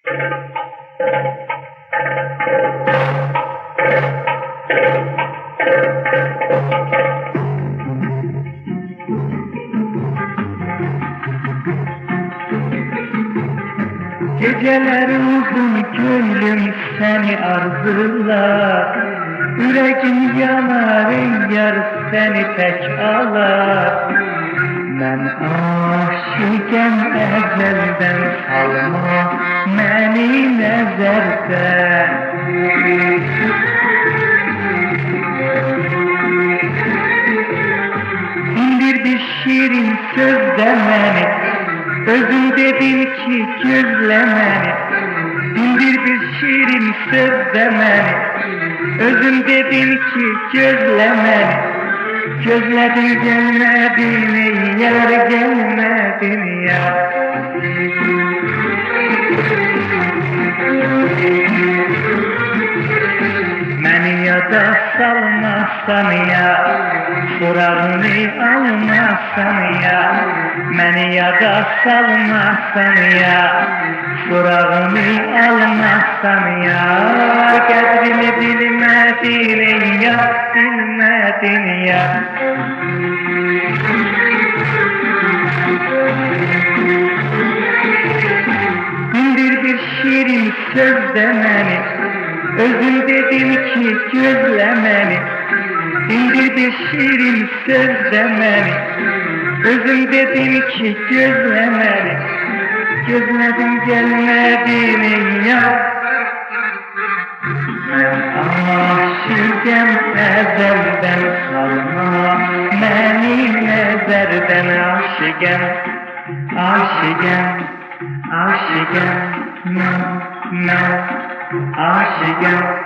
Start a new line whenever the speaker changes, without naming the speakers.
Geceler uzun gönlüm seni arzular, yüreğim yanar yar seni tek alar. Ben aşıkım ezelden, salma beni nezerden. İndirdi şirin sözde beni, özüm dedin ki gözle beni. İndirdi şirin sözde beni, özüm dedin ki gözle beni. Gözledin gelmedin yar, gelmedin ya. Beni yada salmazsan ya, sorağını almazsan ya. Beni yada salmazsan ya, sorağını almazsan ya. Kadrini bilmedin ya, bilmedin ya. İndir bir şirin söz demeni, özüm dedim ki gözlemeni. İndir bir şirin söz demeni, özüm dedim ki gözlemeni. Gözledim gelmedin ya. Ben aşıkım ezelden, salma beni nezerden. Aşıkım, aşıkım, aşıkım, aşıkım.